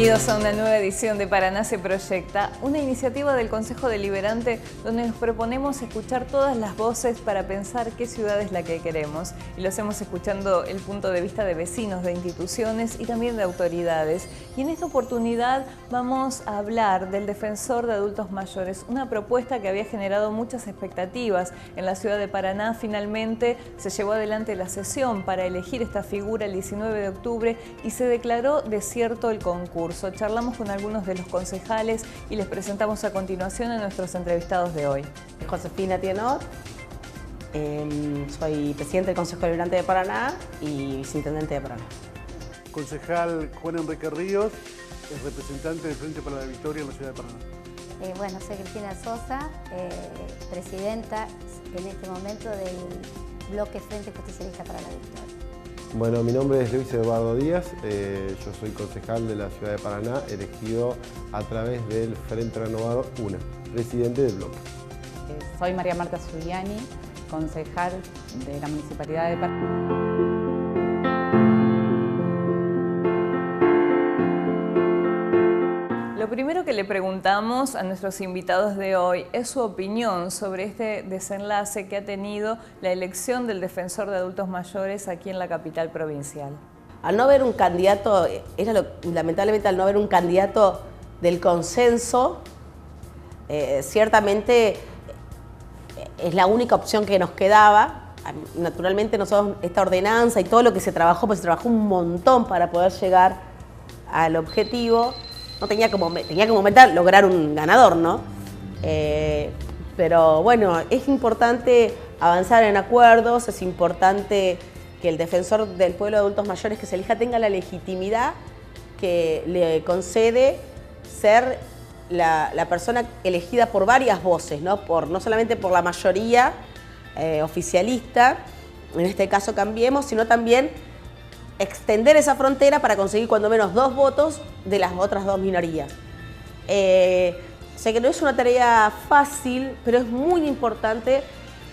Bienvenidos a una nueva edición de Paraná se proyecta, una iniciativa del Consejo Deliberante donde nos proponemos escuchar todas las voces para pensar qué ciudad es la que queremos. Y lo hacemos escuchando el punto de vista de vecinos, de instituciones y también de autoridades. Y en esta oportunidad vamos a hablar del Defensor de Adultos Mayores, una propuesta que había generado muchas expectativas en la ciudad de Paraná. Finalmente se llevó adelante la sesión para elegir esta figura el 19 de octubre y se declaró desierto el concurso. Charlamos con algunos de los concejales y les presentamos a continuación a nuestros entrevistados de hoy. Josefina Tienot, soy presidente del Consejo Deliberante de Paraná y viceintendente de Paraná. Concejal Juan Enrique Ríos, es representante del Frente para la Victoria en la ciudad de Paraná. Bueno, soy Cristina Sosa, presidenta en este momento del bloque Frente Justicialista para la Victoria. Bueno, mi nombre es Luis Eduardo Díaz, yo soy concejal de la ciudad de Paraná, elegido a través del Frente Renovador UNA, presidente del bloque. Soy María Marta Giuliani, concejal de la Municipalidad de Paraná. Lo primero que le preguntamos a nuestros invitados de hoy es su opinión sobre este desenlace que ha tenido la elección del Defensor de Adultos Mayores aquí en la capital provincial. Al no haber un candidato, lamentablemente al no haber un candidato del consenso, ciertamente es la única opción que nos quedaba. Naturalmente nosotros, esta ordenanza y todo lo que se trabajó, pues se trabajó un montón para poder llegar al objetivo. No tenía como meta lograr un ganador, ¿no? Pero bueno, es importante avanzar en acuerdos, es importante que el defensor del pueblo de adultos mayores que se elija tenga la legitimidad que le concede ser la persona elegida por varias voces, ¿no? No solamente por la mayoría oficialista, en este caso Cambiemos, sino también extender esa frontera para conseguir cuando menos 2 votos de las otras 2 minorías. Sé que no es una tarea fácil, pero es muy importante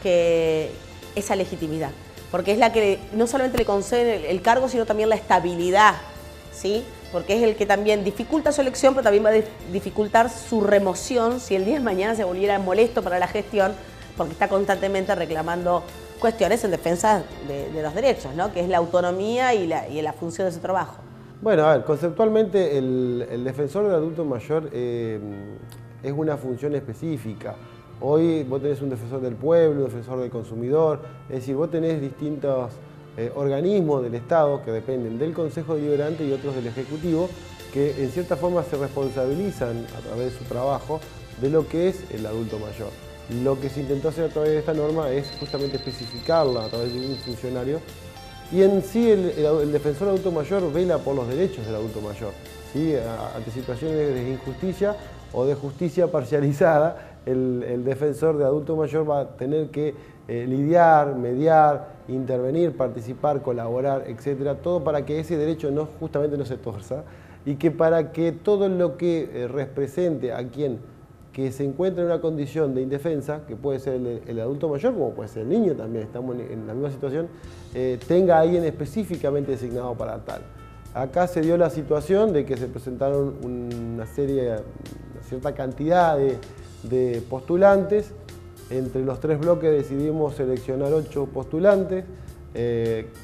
que esa legitimidad, porque es la que no solamente le concede el cargo, sino también la estabilidad, ¿sí? Porque es el que también dificulta su elección, pero también va a dificultar su remoción si el día de mañana se volviera molesto para la gestión, porque está constantemente reclamando cuestiones en defensa de los derechos, ¿no? Que es la autonomía y la función de su trabajo. Bueno, a ver, conceptualmente el defensor del adulto mayor es una función específica. Hoy vos tenés un defensor del pueblo, un defensor del consumidor, es decir, vos tenés distintos organismos del Estado que dependen del Consejo Deliberante y otros del Ejecutivo, que en cierta forma se responsabilizan a través de su trabajo de lo que es el adulto mayor. Lo que se intentó hacer a través de esta norma es justamente especificarla a través de un funcionario, y en sí el defensor adulto mayor vela por los derechos del adulto mayor, ¿sí? Ante situaciones de injusticia o de justicia parcializada, el defensor de adulto mayor va a tener que lidiar, mediar, intervenir, participar, colaborar, etcétera, todo para que ese derecho justamente no se torza, y que para que todo lo que represente a quien que se encuentra en una condición de indefensa, que puede ser el adulto mayor, como puede ser el niño también, estamos en la misma situación, tenga a alguien específicamente designado para tal. Acá se dio la situación de que se presentaron una cierta cantidad de postulantes. Entre los 3 bloques decidimos seleccionar 8 postulantes,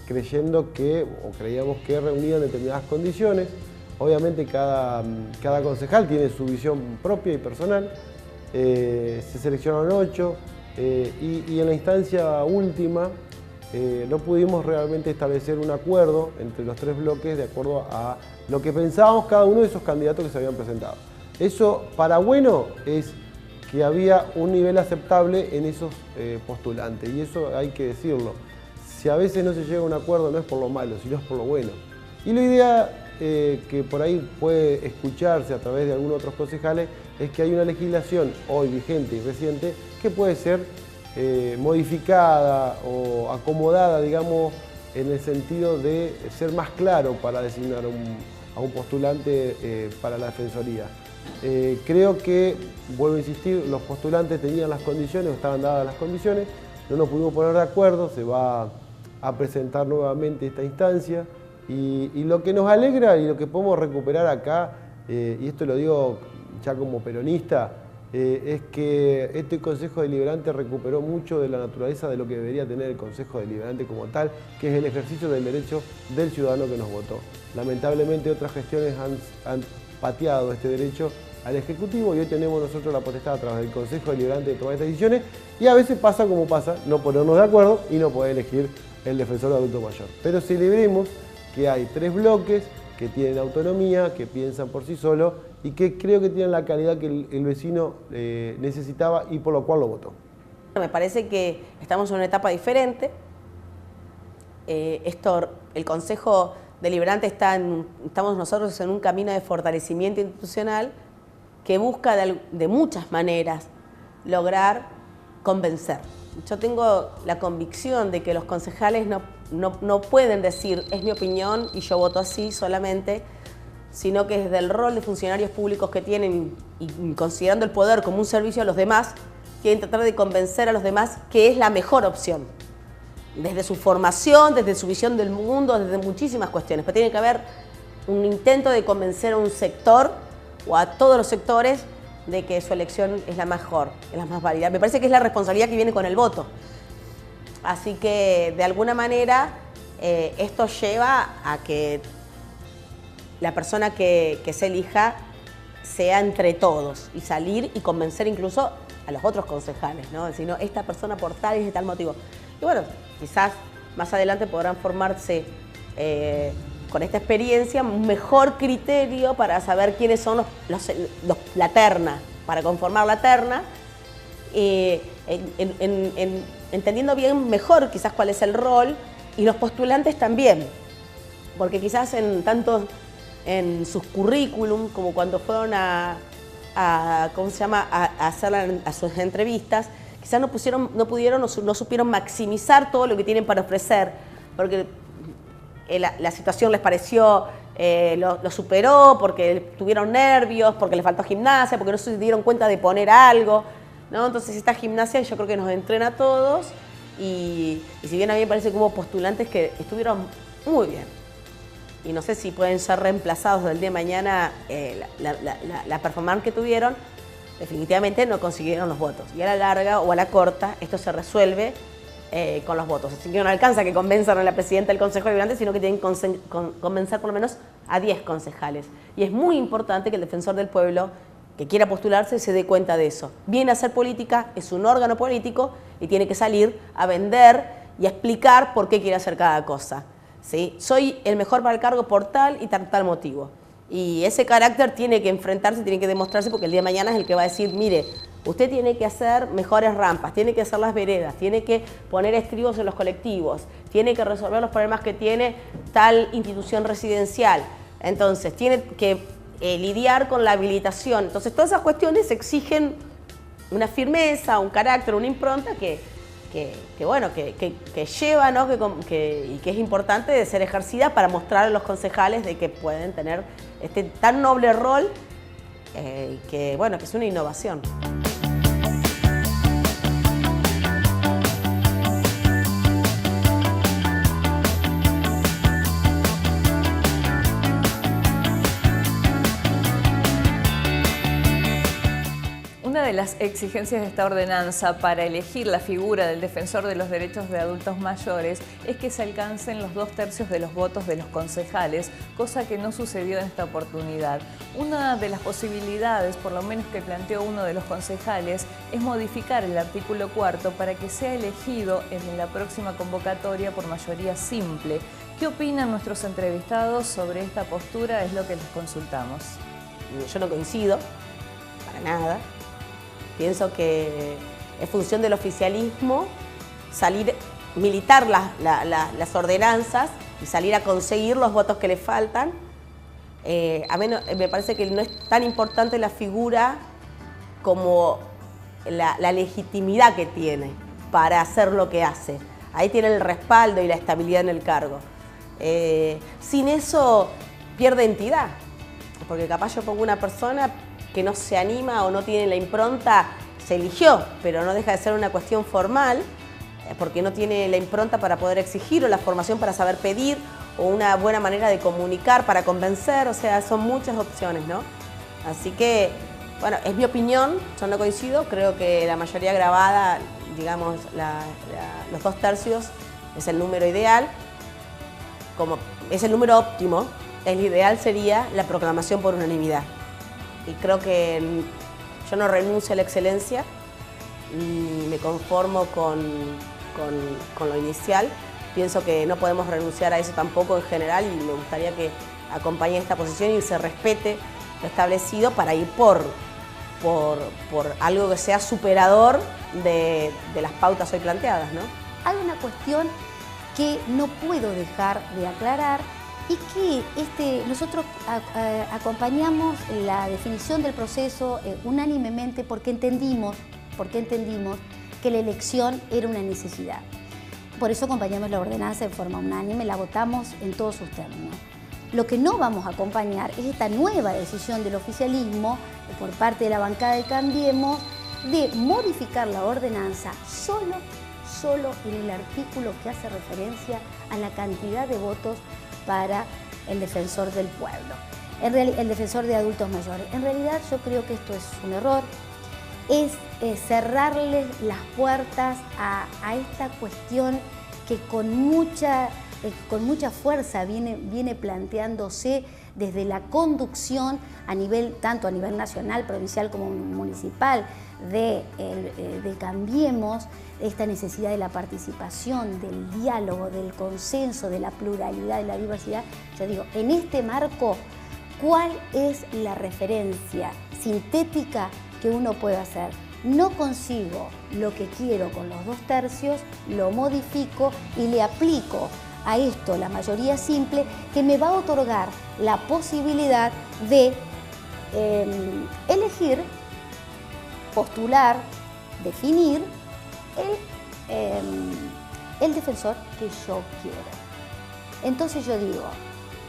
creyendo que, o creíamos que reunían determinadas condiciones. Obviamente cada concejal tiene su visión propia y personal. Se seleccionaron 8 y en la instancia última no pudimos realmente establecer un acuerdo entre los 3 bloques de acuerdo a lo que pensábamos cada uno de esos candidatos que se habían presentado. Eso, para bueno, es que había un nivel aceptable en esos postulantes, y eso hay que decirlo. Si a veces no se llega a un acuerdo, no es por lo malo, sino es por lo bueno. Y la idea que por ahí puede escucharse a través de algunos otros concejales es que hay una legislación hoy vigente y reciente que puede ser modificada o acomodada, digamos, en el sentido de ser más claro para designar a un postulante para la Defensoría. Creo que, vuelvo a insistir, los postulantes tenían las condiciones, o estaban dadas las condiciones, no nos pudimos poner de acuerdo, se va a presentar nuevamente esta instancia. Y lo que nos alegra y lo que podemos recuperar acá y esto lo digo ya como peronista, es que este Consejo Deliberante recuperó mucho de la naturaleza de lo que debería tener el Consejo Deliberante como tal, que es el ejercicio del derecho del ciudadano que nos votó. Lamentablemente otras gestiones han pateado este derecho al Ejecutivo y hoy tenemos nosotros la potestad a través del Consejo Deliberante de tomar estas decisiones y a veces pasa como pasa, no ponernos de acuerdo y no poder elegir el defensor de adulto mayor. Pero celebremos que hay 3 bloques que tienen autonomía, que piensan por sí solos y que creo que tienen la calidad que el vecino necesitaba y por lo cual lo votó. Me parece que estamos en una etapa diferente. El Consejo Deliberante estamos nosotros en un camino de fortalecimiento institucional que busca de muchas maneras lograr convencer. Yo tengo la convicción de que los concejales no pueden decir es mi opinión y yo voto así solamente, sino que desde el rol de funcionarios públicos que tienen y considerando el poder como un servicio a los demás, quieren tratar de convencer a los demás que es la mejor opción. Desde su formación, desde su visión del mundo, desde muchísimas cuestiones. Pero tiene que haber un intento de convencer a un sector o a todos los sectores de que su elección es la mejor, es la más válida. Me parece que es la responsabilidad que viene con el voto. Así que, de alguna manera, esto lleva a que la persona que se elija sea entre todos y salir y convencer incluso a los otros concejales, ¿no? Decir, no, esta persona por tal y de tal motivo. Y bueno, quizás más adelante podrán formarse con esta experiencia un mejor criterio para saber quiénes son la terna, para conformar la terna, entendiendo bien mejor quizás cuál es el rol y los postulantes también, porque quizás tanto en sus currículum como cuando fueron a hacer a sus entrevistas, quizás no supieron maximizar todo lo que tienen para ofrecer, porque la situación les pareció, lo superó, porque tuvieron nervios, porque les faltó gimnasia, porque no se dieron cuenta de poner algo, ¿no? Entonces esta gimnasia yo creo que nos entrena a todos y si bien a mí me parece que hubo postulantes que estuvieron muy bien y no sé si pueden ser reemplazados del día de mañana la performance que tuvieron, definitivamente no consiguieron los votos. Y a la larga o a la corta esto se resuelve con los votos. Así que no alcanza que convenzan a la presidenta del Consejo Deliberante, sino que tienen que convencer por lo menos a 10 concejales. Y es muy importante que el defensor del pueblo que quiera postularse se dé cuenta de eso. Viene a hacer política, es un órgano político y tiene que salir a vender y a explicar por qué quiere hacer cada cosa. ¿Sí? Soy el mejor para el cargo por tal y tal motivo. Y ese carácter tiene que enfrentarse, tiene que demostrarse, porque el día de mañana es el que va a decir, mire, usted tiene que hacer mejores rampas, tiene que hacer las veredas, tiene que poner estribos en los colectivos, tiene que resolver los problemas que tiene tal institución residencial. Entonces, tiene que lidiar con la habilitación. Entonces, todas esas cuestiones exigen una firmeza, un carácter, una impronta que lleva, ¿no? y que es importante de ser ejercida para mostrar a los concejales de que pueden tener este tan noble rol que es una innovación. Una de las exigencias de esta ordenanza para elegir la figura del defensor de los derechos de adultos mayores es que se alcancen los 2/3 de los votos de los concejales, cosa que no sucedió en esta oportunidad. Una de las posibilidades, por lo menos que planteó uno de los concejales, es modificar el artículo 4 para que sea elegido en la próxima convocatoria por mayoría simple. ¿Qué opinan nuestros entrevistados sobre esta postura? Es lo que les consultamos. Yo no coincido, para nada. Pienso que es función del oficialismo militar las ordenanzas y salir a conseguir los votos que le faltan. A mí me parece que no es tan importante la figura como la legitimidad que tiene para hacer lo que hace. Ahí tiene el respaldo y la estabilidad en el cargo. Sin eso pierde entidad, porque capaz yo pongo una persona que no se anima o no tiene la impronta, se eligió, pero no deja de ser una cuestión formal, porque no tiene la impronta para poder exigir o la formación para saber pedir o una buena manera de comunicar para convencer, o sea, son muchas opciones, ¿no? Así que, bueno, es mi opinión, yo no coincido, creo que la mayoría agravada, digamos, los 2/3 es el número ideal, como es el número óptimo, el ideal sería la proclamación por unanimidad. Y creo que yo no renuncio a la excelencia, me conformo con lo inicial. Pienso que no podemos renunciar a eso tampoco en general y me gustaría que acompañe esta posición y se respete lo establecido para ir por algo que sea superador de las pautas hoy planteadas, ¿no? Hay una cuestión que no puedo dejar de aclarar y que nosotros acompañamos la definición del proceso unánimemente porque entendimos que la elección era una necesidad. Por eso acompañamos la ordenanza de forma unánime, la votamos en todos sus términos. Lo que no vamos a acompañar es esta nueva decisión del oficialismo por parte de la bancada de Cambiemos de modificar la ordenanza solo en el artículo que hace referencia a la cantidad de votos para el defensor del pueblo, el defensor de adultos mayores. En realidad yo creo que esto es un error, es cerrarles las puertas a esta cuestión que con mucha fuerza viene planteándose desde la conducción tanto a nivel nacional, provincial como municipal, de Cambiemos, esta necesidad de la participación, del diálogo, del consenso, de la pluralidad, de la diversidad. Yo digo, en este marco, ¿cuál es la referencia sintética que uno puede hacer? No consigo lo que quiero con los 2/3, lo modifico y le aplico a esto la mayoría simple que me va a otorgar la posibilidad de elegir, postular, definir el defensor que yo quiero. Entonces yo digo,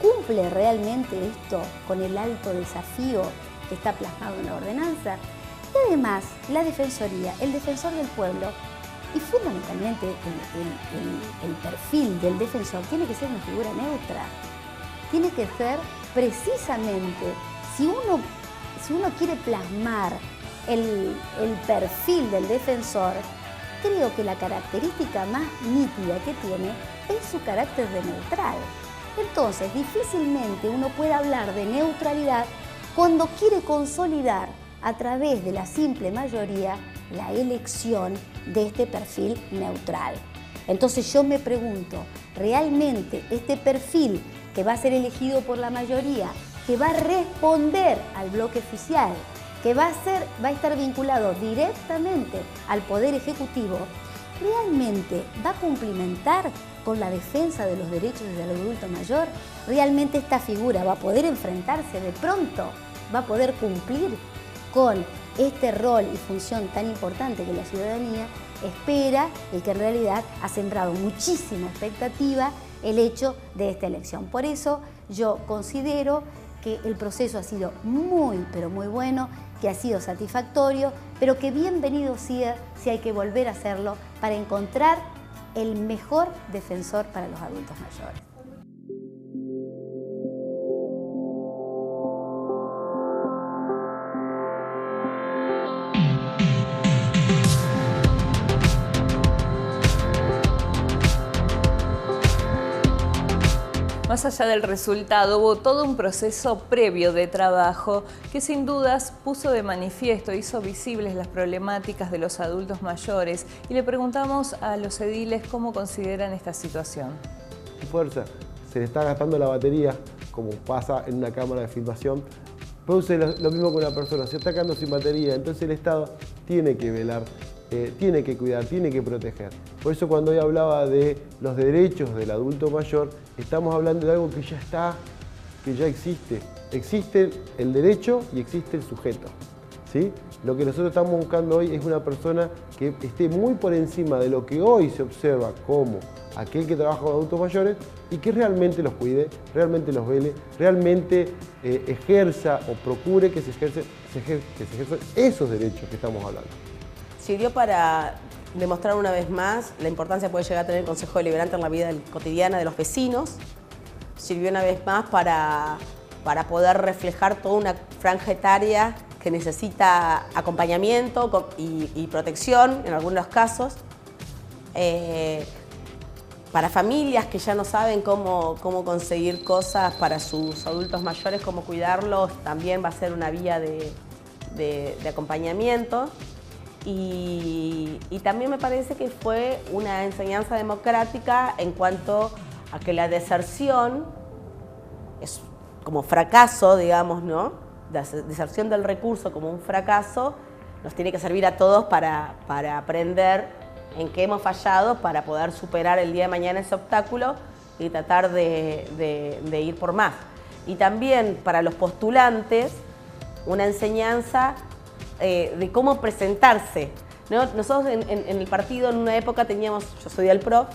¿cumple realmente esto con el alto desafío que está plasmado en la ordenanza? Y además, la Defensoría, el defensor del pueblo, y fundamentalmente el perfil del defensor tiene que ser una figura neutra. Tiene que ser precisamente, si uno quiere plasmar el perfil del defensor, creo que la característica más nítida que tiene es su carácter de neutral. Entonces, difícilmente uno puede hablar de neutralidad cuando quiere consolidar a través de la simple mayoría la elección de este perfil neutral. Entonces yo me pregunto, ¿realmente este perfil que va a ser elegido por la mayoría, que va a responder al bloque oficial, que va a estar vinculado directamente al Poder Ejecutivo, realmente va a cumplimentar con la defensa de los derechos del adulto mayor? ¿Realmente esta figura va a poder enfrentarse de pronto? ¿Va a poder cumplir con este rol y función tan importante que la ciudadanía espera y que en realidad ha sembrado muchísima expectativa el hecho de esta elección? Por eso yo considero que el proceso ha sido muy, pero muy bueno, que ha sido satisfactorio, pero que bienvenido sea si hay que volver a hacerlo para encontrar el mejor defensor para los adultos mayores. Más allá del resultado, hubo todo un proceso previo de trabajo que sin dudas puso de manifiesto, hizo visibles las problemáticas de los adultos mayores y le preguntamos a los ediles cómo consideran esta situación. Fuerza, se le está gastando la batería, como pasa en una cámara de filmación. Produce lo mismo con una persona, se está quedando sin batería, entonces el Estado tiene que velar, tiene que cuidar, tiene que proteger. Por eso cuando hoy hablaba de los derechos del adulto mayor, estamos hablando de algo que ya está, que ya existe. Existe el derecho y existe el sujeto, ¿sí? Lo que nosotros estamos buscando hoy es una persona que esté muy por encima de lo que hoy se observa como aquel que trabaja con adultos mayores y que realmente los cuide, realmente los vele, realmente ejerza o procure que se ejerzan esos derechos que estamos hablando. Sirvió para demostrar una vez más la importancia que puede llegar a tener el Consejo Deliberante en la vida cotidiana de los vecinos. Sirvió una vez más para para poder reflejar toda una franja etaria que necesita acompañamiento y protección en algunos casos. Para familias que ya no saben cómo conseguir cosas para sus adultos mayores, cómo cuidarlos, también va a ser una vía de acompañamiento. Y también me parece que fue una enseñanza democrática en cuanto a que la deserción es como fracaso, digamos, ¿no? La deserción del recurso como un fracaso nos tiene que servir a todos para aprender en qué hemos fallado, para poder superar el día de mañana ese obstáculo y tratar de ir por más. Y también para los postulantes, una enseñanza de cómo presentarse, ¿no? Nosotros en el partido en una época teníamos, yo soy del PRO,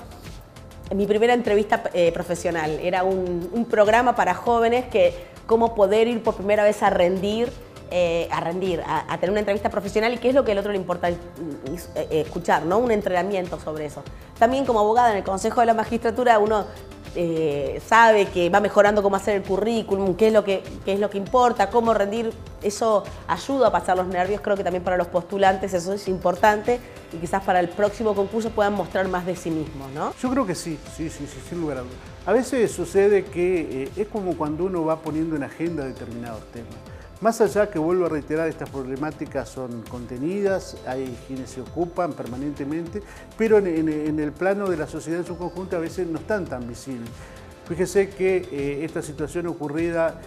mi primera entrevista profesional era un programa para jóvenes que cómo poder ir por primera vez a tener una entrevista profesional y qué es lo que al otro le importa escuchar, ¿no? Un entrenamiento sobre eso. También como abogada en el Consejo de la Magistratura uno sabe que va mejorando cómo hacer el currículum, qué es lo que importa, cómo rendir. Eso ayuda a pasar los nervios. Creo que también para los postulantes eso es importante y quizás para el próximo concurso puedan mostrar más de sí mismos, ¿no? Yo creo que sí, sin lugar a dudas. A veces sucede que es como cuando uno va poniendo en agenda determinados temas. Más allá que vuelvo a reiterar, estas problemáticas son contenidas, hay quienes se ocupan permanentemente, pero en el plano de la sociedad en su conjunto a veces no están tan visibles. Fíjese que esta situación ocurrida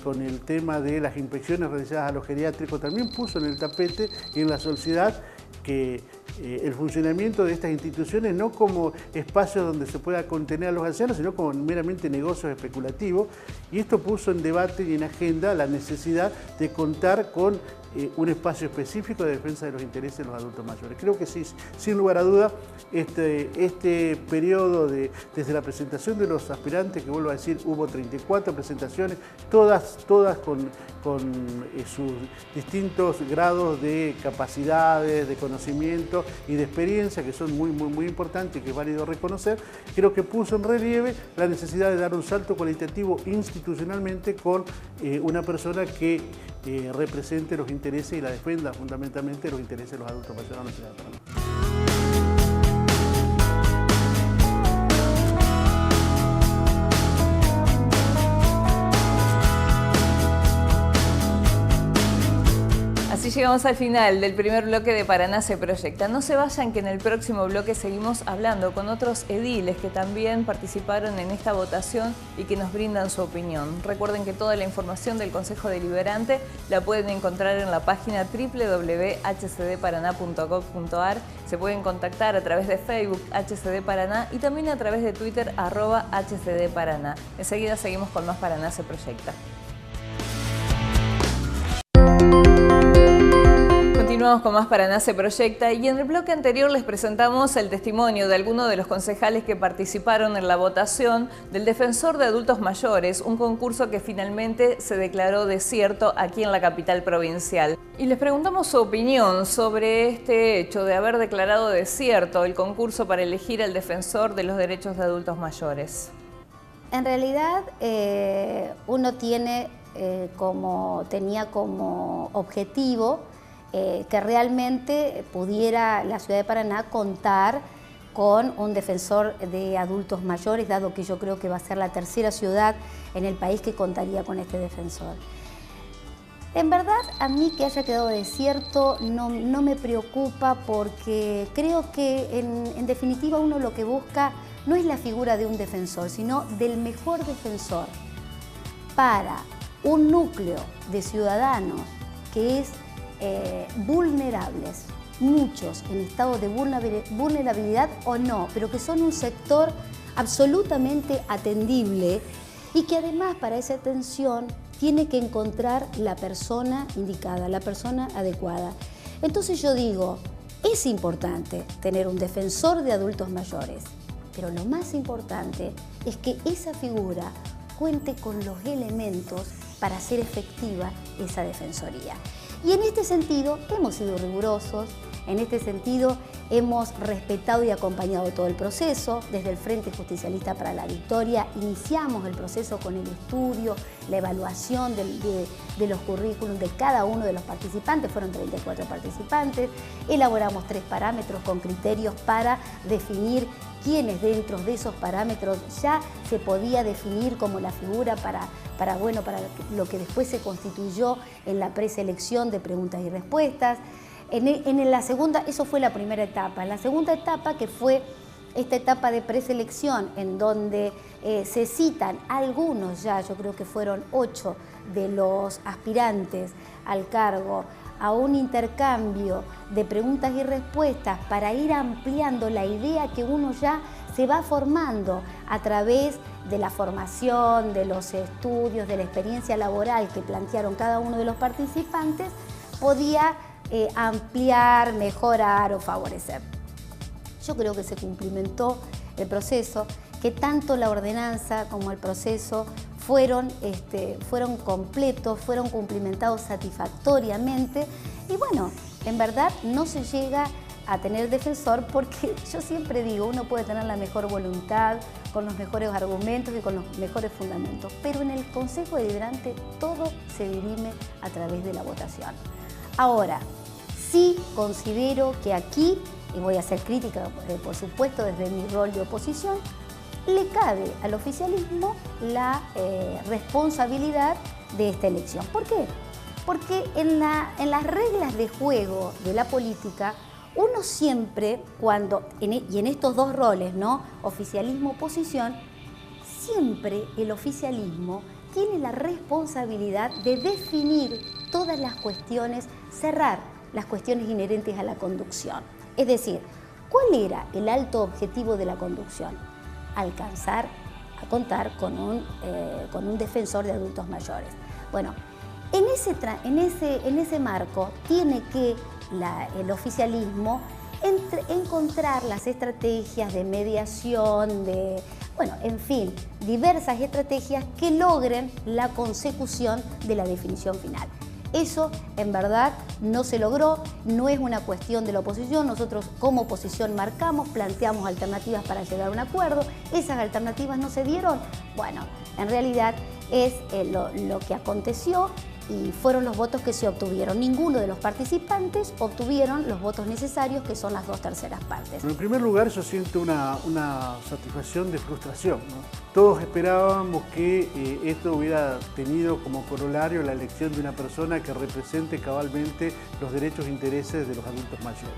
con el tema de las inspecciones realizadas a los geriátricos también puso en el tapete y en la sociedad que el funcionamiento de estas instituciones no como espacios donde se pueda contener a los ancianos, sino como meramente negocios especulativos. Y esto puso en debate y en agenda la necesidad de contar con un espacio específico de defensa de los intereses de los adultos mayores. Creo que sí, sin lugar a duda, este periodo desde la presentación de los aspirantes, que vuelvo a decir, hubo 34 presentaciones, todas con sus distintos grados de capacidades, de conocimiento y de experiencia, que son muy importantes y que es válido reconocer, creo que puso en relieve la necesidad de dar un salto cualitativo institucionalmente con una persona que represente los intereses y la defenda fundamentalmente los intereses de los adultos mayores de la ciudad de Paraná. Así llegamos al final del primer bloque de Paraná se proyecta. No se vayan, que en el próximo bloque seguimos hablando con otros ediles que también participaron en esta votación y que nos brindan su opinión. Recuerden que toda la información del Consejo Deliberante la pueden encontrar en la página www.hcdparaná.gov.ar. Se pueden contactar a través de Facebook HCD Paraná y también a través de Twitter @HCDParaná. Enseguida seguimos con más Paraná se proyecta. Continuamos con más Paraná se proyecta y en el bloque anterior les presentamos el testimonio de algunos de los concejales que participaron en la votación del Defensor de Adultos Mayores, un concurso que finalmente se declaró desierto aquí en la capital provincial. Y les preguntamos su opinión sobre este hecho de haber declarado desierto el concurso para elegir al Defensor de los Derechos de Adultos Mayores. En realidad uno tenía como objetivo que realmente pudiera la ciudad de Paraná contar con un defensor de adultos mayores, dado que yo creo que va a ser la tercera ciudad en el país que contaría con este defensor. En verdad, a mí que haya quedado desierto no me preocupa, porque creo que en definitiva uno lo que busca no es la figura de un defensor, sino del mejor defensor para un núcleo de ciudadanos que es vulnerables, muchos en estado de vulnerabilidad o no, pero que son un sector absolutamente atendible y que además para esa atención tiene que encontrar la persona indicada, la persona adecuada. Entonces yo digo, es importante tener un defensor de adultos mayores, pero lo más importante es que esa figura cuente con los elementos para hacer efectiva esa defensoría. Y en este sentido hemos sido rigurosos, En este sentido, hemos respetado y acompañado todo el proceso. Desde el Frente Justicialista para la Victoria iniciamos el proceso con el estudio, la evaluación de los currículums de cada uno de los participantes. Fueron 34 participantes. Elaboramos 3 parámetros con criterios para definir quiénes dentro de esos parámetros ya se podía definir como la figura para lo que después se constituyó en la preselección de preguntas y respuestas. En la segunda, eso fue la primera etapa. En la segunda etapa, que fue esta etapa de preselección, en donde se citan algunos ya, yo creo que fueron 8 de los aspirantes al cargo, a un intercambio de preguntas y respuestas para ir ampliando la idea que uno ya se va formando a través de la formación, de los estudios, de la experiencia laboral que plantearon cada uno de los participantes, podía ampliar, mejorar o favorecer. Yo creo que se cumplimentó el proceso, que tanto la ordenanza como el proceso fueron completos, fueron cumplimentados satisfactoriamente y bueno, en verdad no se llega a tener defensor porque yo siempre digo, uno puede tener la mejor voluntad, con los mejores argumentos y con los mejores fundamentos, pero en el Consejo Deliberante todo se dirime a través de la votación. Ahora, sí considero que aquí, y voy a ser crítica por supuesto desde mi rol de oposición, le cabe al oficialismo la responsabilidad de esta elección. ¿Por qué? Porque en las reglas de juego de la política, uno siempre, y en estos dos roles, ¿no? Oficialismo-oposición, siempre el oficialismo tiene la responsabilidad de definir todas las cuestiones, cerrar las cuestiones inherentes a la conducción. Es decir, ¿cuál era el alto objetivo de la conducción? Alcanzar a contar con un defensor de adultos mayores. Bueno, en ese marco tiene que el oficialismo encontrar las estrategias de mediación, en fin, diversas estrategias que logren la consecución de la definición final. Eso, en verdad, no se logró, no es una cuestión de la oposición. Nosotros, como oposición, marcamos, planteamos alternativas para llegar a un acuerdo. Esas alternativas no se dieron. Bueno, en realidad es lo que aconteció y fueron los votos que se obtuvieron. Ninguno de los participantes obtuvieron los votos necesarios, que son las 2/3 partes. En primer lugar, yo siento una satisfacción de frustración, ¿no? Todos esperábamos que esto hubiera tenido como corolario la elección de una persona que represente cabalmente los derechos e intereses de los adultos mayores.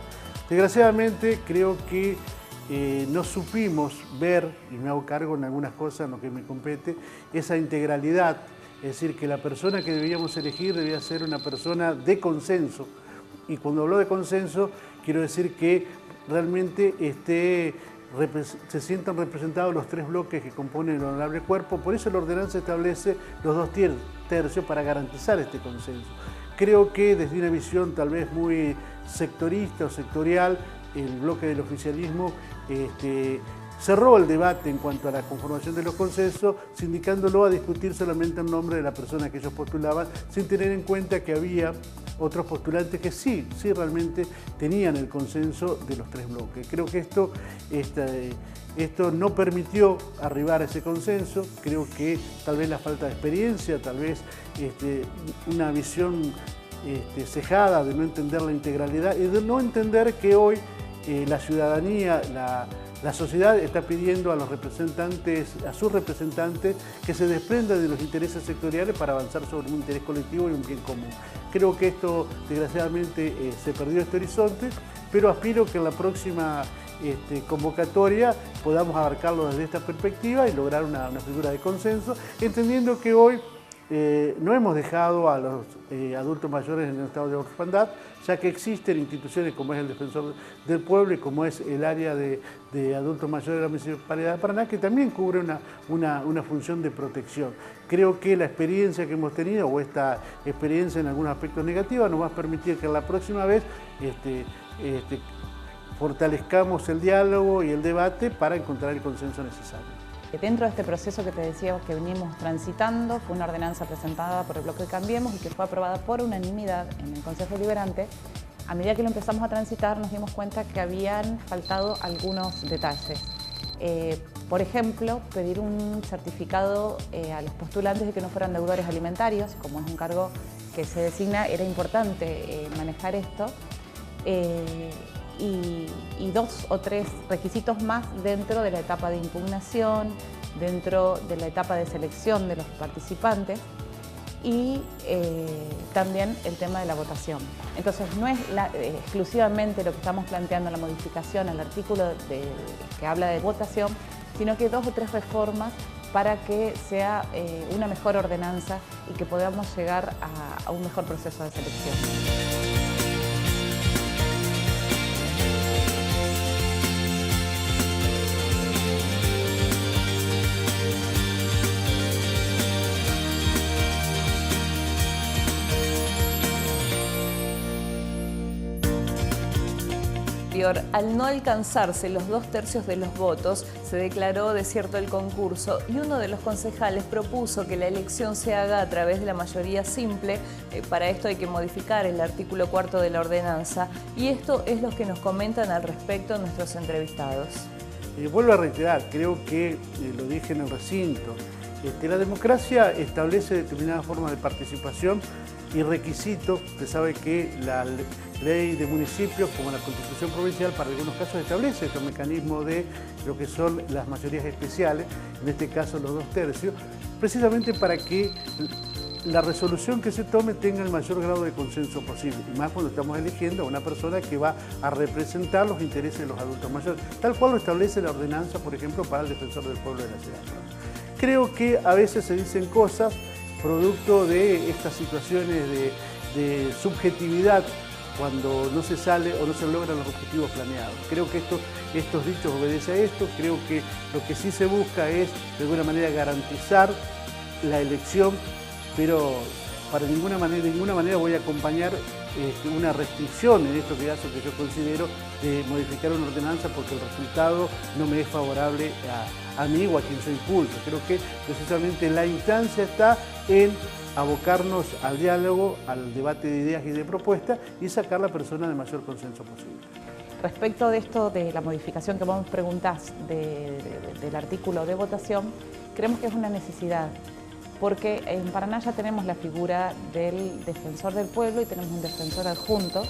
Desgraciadamente, creo que no supimos ver, y me hago cargo en algunas cosas en lo que me compete, esa integralidad. Es decir, que la persona que debíamos elegir debía ser una persona de consenso. Y cuando hablo de consenso, quiero decir que realmente se sientan representados los 3 bloques que componen el honorable cuerpo. Por eso la ordenanza establece los 2/3 para garantizar este consenso. Creo que desde una visión tal vez muy sectorista o sectorial, el bloque del oficialismo cerró el debate en cuanto a la conformación de los consensos, sindicándolo a discutir solamente en nombre de la persona que ellos postulaban, sin tener en cuenta que había otros postulantes que sí realmente tenían el consenso de los 3 bloques. Creo que esto no permitió arribar a ese consenso. Creo que tal vez la falta de experiencia, tal vez una visión cejada de no entender la integralidad y de no entender que hoy la ciudadanía, la sociedad está pidiendo a los representantes, a sus representantes, que se desprendan de los intereses sectoriales para avanzar sobre un interés colectivo y un bien común. Creo que esto, desgraciadamente, se perdió este horizonte, pero aspiro que en la próxima convocatoria podamos abarcarlo desde esta perspectiva y lograr una figura de consenso, entendiendo que hoy no hemos dejado a los adultos mayores en el estado de orfandad, ya que existen instituciones como es el Defensor del Pueblo y como es el área de adultos mayores de la Municipalidad de Paraná, que también cubre una función de protección. Creo que la experiencia que hemos tenido, o esta experiencia en algunos aspectos negativos, nos va a permitir que la próxima vez fortalezcamos el diálogo y el debate para encontrar el consenso necesario. Dentro de este proceso que te decía que venimos transitando, fue una ordenanza presentada por el bloque Cambiemos y que fue aprobada por unanimidad en el Consejo Deliberante. a medida que lo empezamos a transitar nos dimos cuenta que habían faltado algunos detalles. Por ejemplo, pedir un certificado a los postulantes de que no fueran deudores alimentarios, como es un cargo que se designa, era importante manejar esto. Y 2 o 3 requisitos más dentro de la etapa de impugnación, dentro de la etapa de selección de los participantes y también el tema de la votación. Entonces no es exclusivamente lo que estamos planteando en la modificación al artículo que habla de votación, sino que 2 o 3 reformas para que sea una mejor ordenanza y que podamos llegar a un mejor proceso de selección. Al no alcanzarse los 2/3 de los votos, se declaró desierto el concurso y uno de los concejales propuso que la elección se haga a través de la mayoría simple. Para esto hay que modificar el artículo 4 de la ordenanza y esto es lo que nos comentan al respecto nuestros entrevistados. Vuelvo a reiterar, creo que lo dije en el recinto, la democracia establece determinadas formas de participación y requisitos. Usted sabe que la ley de municipios, como la Constitución provincial, para algunos casos establece estos mecanismos de lo que son las mayorías especiales, en este caso los 2/3, precisamente para que la resolución que se tome tenga el mayor grado de consenso posible, y más cuando estamos eligiendo a una persona que va a representar los intereses de los adultos mayores, tal cual lo establece la ordenanza, por ejemplo, para el defensor del pueblo de la ciudad. Creo que a veces se dicen cosas producto de estas situaciones de subjetividad cuando no se sale o no se logran los objetivos planeados. Creo que estos dichos obedecen a esto. Creo que lo que sí se busca es de alguna manera garantizar la elección, pero de ninguna manera voy a acompañar una restricción en esto que yo considero de modificar una ordenanza porque el resultado no me es favorable a mí o a quien yo impulso. Creo que precisamente la instancia está en abocarnos al diálogo, al debate de ideas y de propuestas y sacar la persona de mayor consenso posible. Respecto de esto de la modificación que vos preguntás del artículo de votación, creemos que es una necesidad, porque en Paraná ya tenemos la figura del defensor del pueblo y tenemos un defensor adjunto,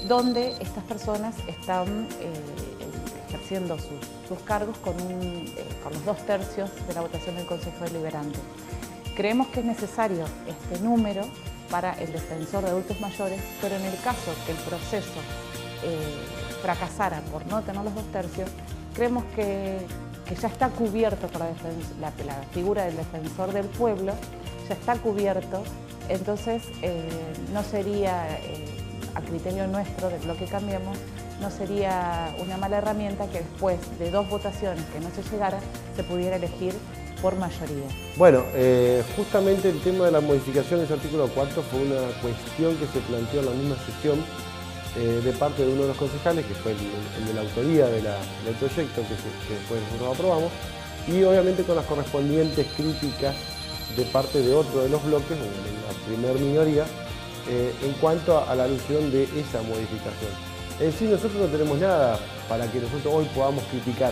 donde estas personas están ejerciendo sus cargos con los 2/3 de la votación del Consejo Deliberante. Creemos que es necesario este número para el defensor de adultos mayores, pero en el caso que el proceso fracasara por no tener los 2/3, creemos que ya está cubierto por la figura del defensor del pueblo, ya está cubierto, entonces no sería, a criterio nuestro del bloque Cambiemos, no sería una mala herramienta que después de 2 votaciones que no se llegara, se pudiera elegir por mayoría. Bueno, justamente el tema de la modificación de ese artículo 4 fue una cuestión que se planteó en la misma sesión de parte de uno de los concejales, que fue el de la autoría del proyecto que después nosotros aprobamos, y obviamente con las correspondientes críticas de parte de otro de los bloques, de la primer minoría, en cuanto a la alusión de esa modificación. Es decir, nosotros no tenemos nada para que nosotros hoy podamos criticar,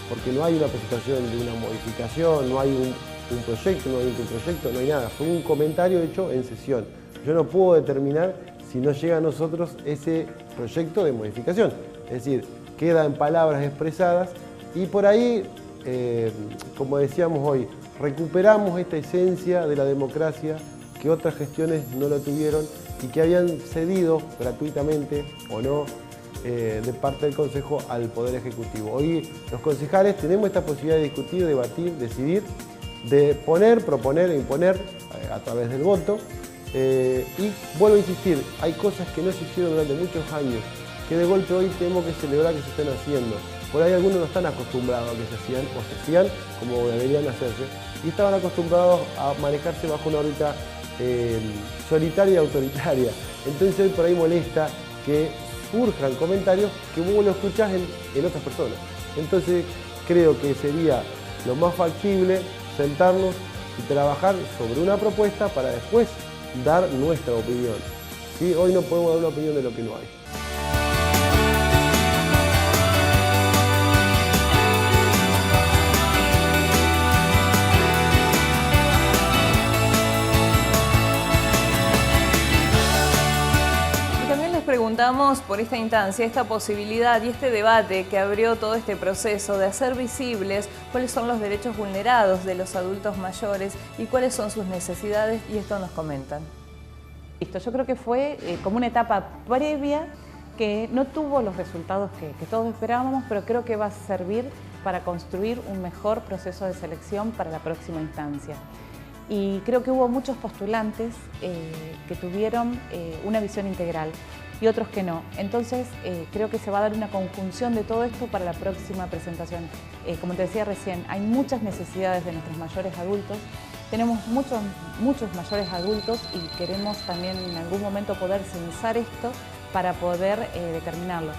porque no hay una presentación de una modificación, no hay un proyecto, no hay un proyecto, no hay nada. Fue un comentario hecho en sesión. Yo no puedo determinar si no llega a nosotros ese proyecto de modificación. Es decir, queda en palabras expresadas y por ahí, como decíamos hoy, recuperamos esta esencia de la democracia que otras gestiones no lo tuvieron y que habían cedido gratuitamente o no de parte del Consejo al Poder Ejecutivo. Hoy los concejales tenemos esta posibilidad de discutir, debatir, decidir, de poner, proponer e imponer a través del voto. Y vuelvo a insistir, hay cosas que no se hicieron durante muchos años, que de golpe hoy tenemos que celebrar que se estén haciendo. Por ahí algunos no están acostumbrados a que se hacían, o se hacían como deberían hacerse, y estaban acostumbrados a manejarse bajo una órbita solitaria y autoritaria. Entonces hoy por ahí molesta que surjan comentarios que vos lo escuchás en otras personas. Entonces creo que sería lo más factible sentarnos y trabajar sobre una propuesta para después dar nuestra opinión. ¿Sí? Hoy no podemos dar una opinión de lo que no hay. Destacamos por esta instancia, esta posibilidad y este debate que abrió todo este proceso de hacer visibles cuáles son los derechos vulnerados de los adultos mayores y cuáles son sus necesidades, y esto nos comentan. Listo, yo creo que fue como una etapa previa que no tuvo los resultados que todos esperábamos, pero creo que va a servir para construir un mejor proceso de selección para la próxima instancia. Y creo que hubo muchos postulantes que tuvieron una visión integral y otros que no. Entonces creo que se va a dar una conjunción de todo esto para la próxima presentación. Como te decía recién, hay muchas necesidades de nuestros mayores adultos. Tenemos muchos mayores adultos y queremos también en algún momento poder censar esto para poder determinarlo.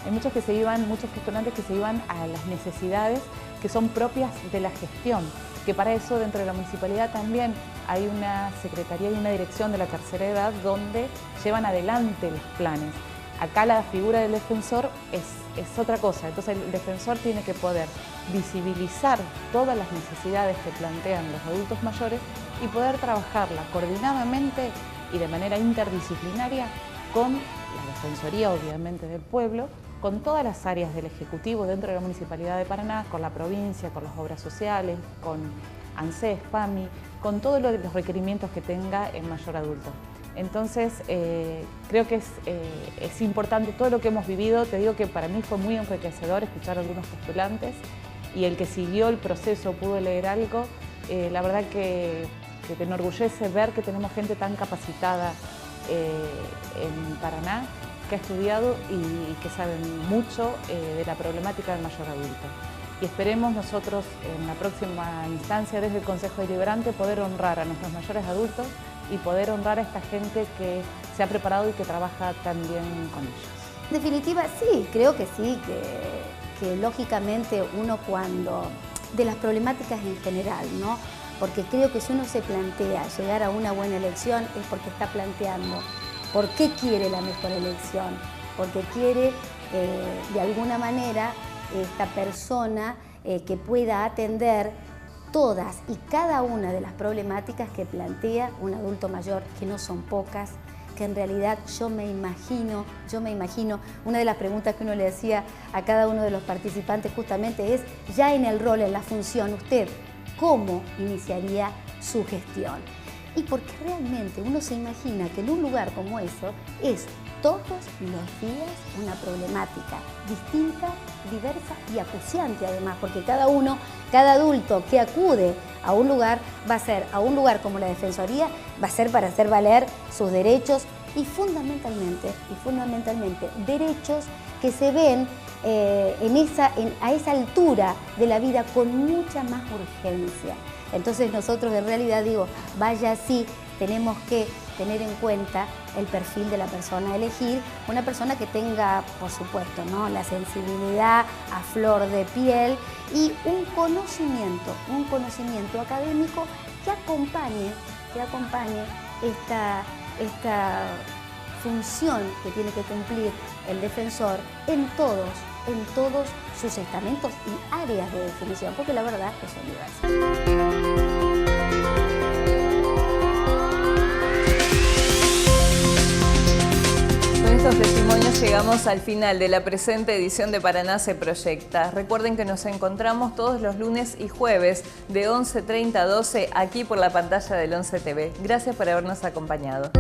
Hay muchos postulantes que se iban a las necesidades que son propias de la gestión, que para eso dentro de la municipalidad también hay una secretaría y una dirección de la tercera edad donde llevan adelante los planes. Acá la figura del defensor es otra cosa, entonces el defensor tiene que poder visibilizar todas las necesidades que plantean los adultos mayores y poder trabajarla coordinadamente y de manera interdisciplinaria con la Defensoría, obviamente, del pueblo, con todas las áreas del Ejecutivo dentro de la Municipalidad de Paraná, con la provincia, con las obras sociales, con ANSES, PAMI, con todos los requerimientos que tenga el mayor adulto. Entonces, creo que es importante todo lo que hemos vivido. Te digo que para mí fue muy enriquecedor escuchar a algunos postulantes y el que siguió el proceso pudo leer algo. La verdad que te enorgullece ver que tenemos gente tan capacitada en Paraná, que ha estudiado y que saben mucho de la problemática del mayor adulto. Y esperemos nosotros en la próxima instancia desde el Consejo Deliberante poder honrar a nuestros mayores adultos y poder honrar a esta gente que se ha preparado y que trabaja tan bien con ellos. En definitiva, sí, creo que sí, que lógicamente uno cuando, de las problemáticas en general, ¿no? Porque creo que si uno se plantea llegar a una buena elección es porque está planteando por qué quiere la mejor elección, porque quiere de alguna manera esta persona que pueda atender todas y cada una de las problemáticas que plantea un adulto mayor, que no son pocas, que en realidad yo me imagino, una de las preguntas que uno le decía a cada uno de los participantes justamente es, ya en el rol, en la función, usted, ¿cómo iniciaría su gestión? Y porque realmente uno se imagina que en un lugar como eso es todos los días una problemática distinta, diversa y acuciante además, porque cada adulto que acude a un lugar va a ser, a un lugar como la Defensoría, va a ser para hacer valer sus derechos y fundamentalmente derechos que se ven a esa altura de la vida con mucha más urgencia. Entonces nosotros en realidad digo, vaya así, tenemos que tener en cuenta el perfil de la persona a elegir, una persona que tenga, por supuesto, ¿no?, la sensibilidad a flor de piel y un conocimiento académico que acompañe esta función que tiene que cumplir el defensor en todos sus estamentos y áreas de definición, porque la verdad es que son diversas. Con estos testimonios llegamos al final de la presente edición de Paraná se proyecta. Recuerden que nos encontramos todos los lunes y jueves de 11:30 a 12 aquí por la pantalla del 11 TV. Gracias por habernos acompañado.